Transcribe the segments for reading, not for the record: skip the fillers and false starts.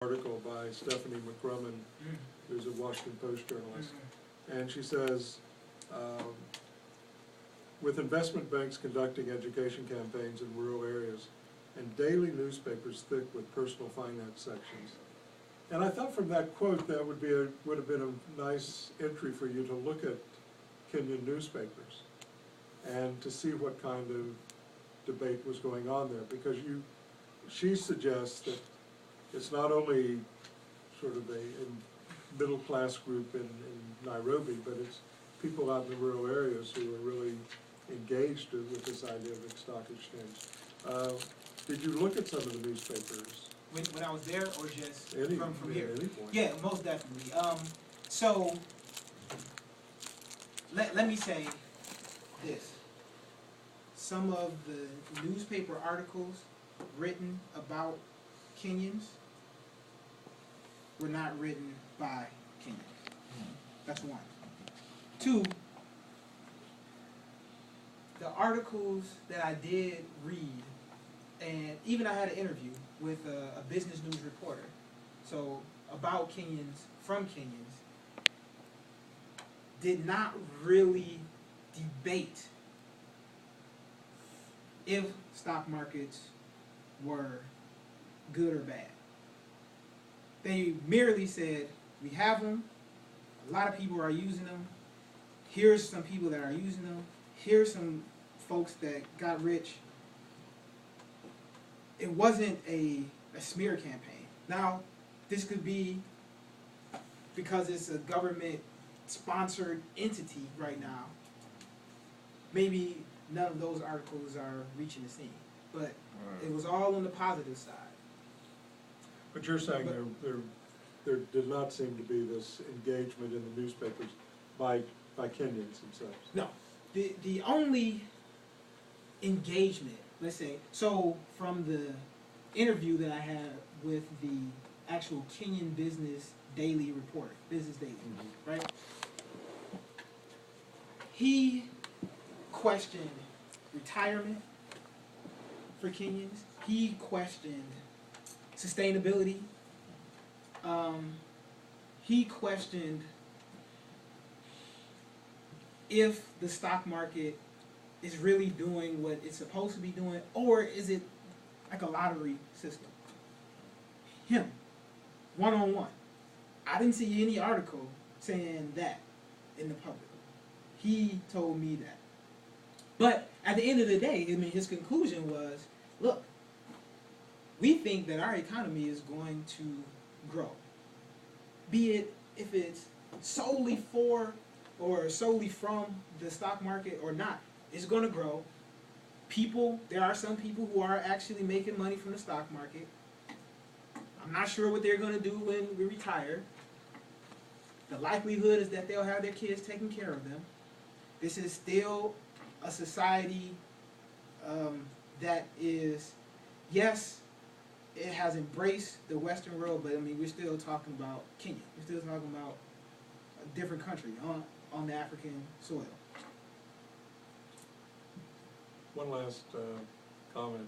article by Stephanie McCrumman, who's a Washington Post journalist, and she says, with investment banks conducting education campaigns in rural areas and daily newspapers thick with personal finance sections. And I thought from that quote that would have been a nice entry for you to look at Kenyan newspapers and to see what kind of debate was going on there, because she suggests that it's not only sort of a middle-class group in Nairobi, but it's people out in the rural areas who are really engaged with this idea of a stock exchange. Did you look at some of the newspapers? When I was there, or just from here? At any point. Yeah, most definitely. So, let me say this. Some of the newspaper articles written about Kenyans were not written by Kenyans. That's one. Two, the articles that I did read, and even I had an interview with a business news reporter, so about Kenyans, from Kenyans, did not really debate if stock markets were good or bad. They merely said, we have them, a lot of people are using them, here's some people that are using them, here's some folks that got rich. It wasn't a smear campaign. Now, this could be because it's a government-sponsored entity right now. Maybe none of those articles are reaching the scene, but it was all on the positive side. But you're saying there did not seem to be this engagement in the newspapers by Kenyans themselves? No. The only engagement, let's say, so from the interview that I had with the actual Kenyan Business Daily reporter, Business Daily, right? He questioned retirement for Kenyans. He questioned sustainability. He questioned if the stock market is really doing what it's supposed to be doing, or is it like a lottery system? Him, one-on-one. I didn't see any article saying that in the public. He told me that. But at the end of the day, I mean, his conclusion was, look, we think that our economy is going to grow. Be it if it's solely for or solely from the stock market or not, it's going to grow. There are some people who are actually making money from the stock market. I'm not sure what they're going to do when we retire. The likelihood is that they'll have their kids taking care of them. This is still a society that is, yes, it has embraced the Western world, but I mean, we're still talking about Kenya. We're still talking about a different country on the African soil. One last comment.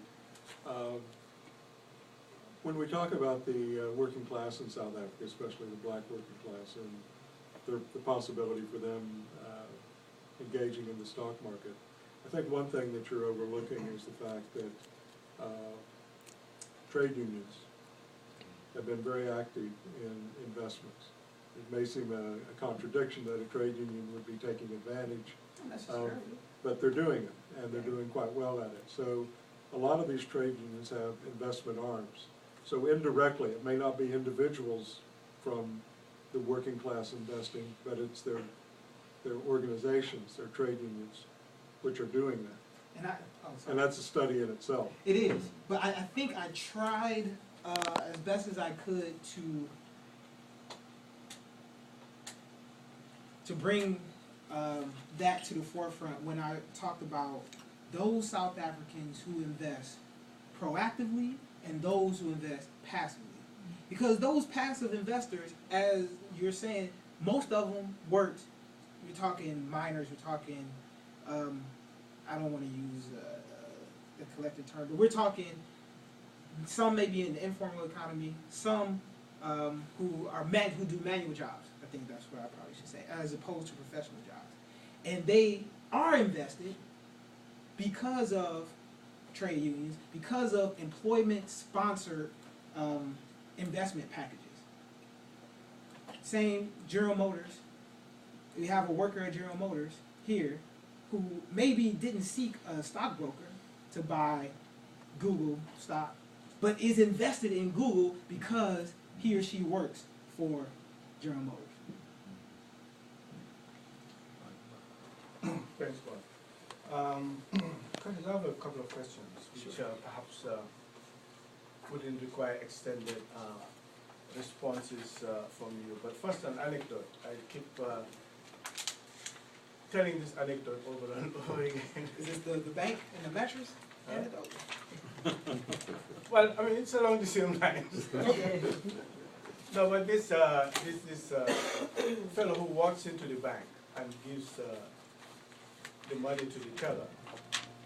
When we talk about the working class in South Africa, especially the black working class, and the possibility for them engaging in the stock market, I think one thing that you're overlooking is the fact that trade unions have been very active in investments. It may seem a contradiction that a trade union would be taking advantage, but they're doing it, and they're doing quite well at it. So a lot of these trade unions have investment arms. So indirectly, it may not be individuals from the working class investing, but it's their organizations, their trade unions, which are doing that. And that's a study in itself. It is, but I think I tried as best as I could to bring that to the forefront when I talked about those South Africans who invest proactively and those who invest passively. Because those passive investors, as you're saying, most of them worked. We're talking miners, we're talking, I don't want to use the collective term, but we're talking, some may be in the informal economy, some who do manual jobs. I think that's what I probably should say, as opposed to professional jobs. And they are invested because of trade unions, because of employment-sponsored investment packages. Same General Motors. We have a worker at General Motors here who maybe didn't seek a stockbroker to buy Google stock, but is invested in Google because he or she works for General Motors. Thanks, Bob. Curtis, I have a couple of questions, which perhaps wouldn't require extended responses from you. But first, an anecdote. I keep telling this anecdote over and over again. Is this the bank and the mattress anecdote? Well, I mean, it's along the same lines. Okay. No, but this fellow who walks into the bank and gives the money to the teller,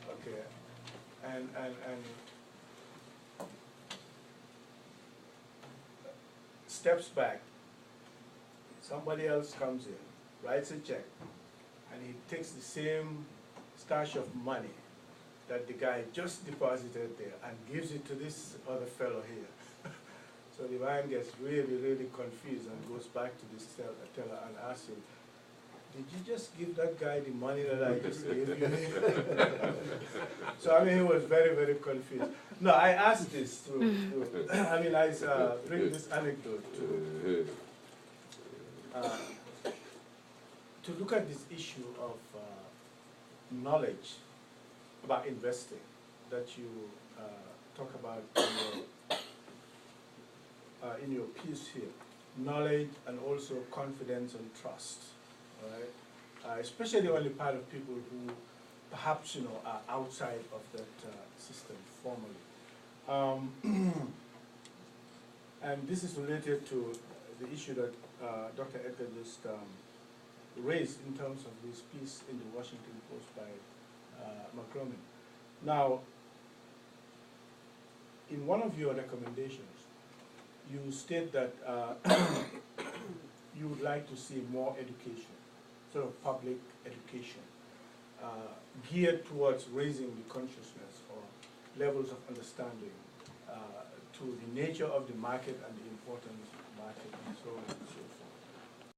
okay, and steps back. Somebody else comes in, writes a check, and he takes the same stash of money that the guy just deposited there and gives it to this other fellow here. So the man gets really, really confused and goes back to this teller and asks him, "Did you just give that guy the money that I just gave you?" So I mean, he was very, very confused. No, I asked this to I mean, I bring this anecdote to look at this issue of knowledge about investing that you talk about in your piece here. Knowledge and also confidence and trust, right? Especially on the part of people who perhaps are outside of that system formally. And this is related to the issue that Dr. Edgar just raised in terms of this piece in the Washington Post by McCormick. Now, in one of your recommendations, you state that you would like to see more education, sort of public education, geared towards raising the consciousness or levels of understanding to the nature of the market and the importance of the market and so on and so forth.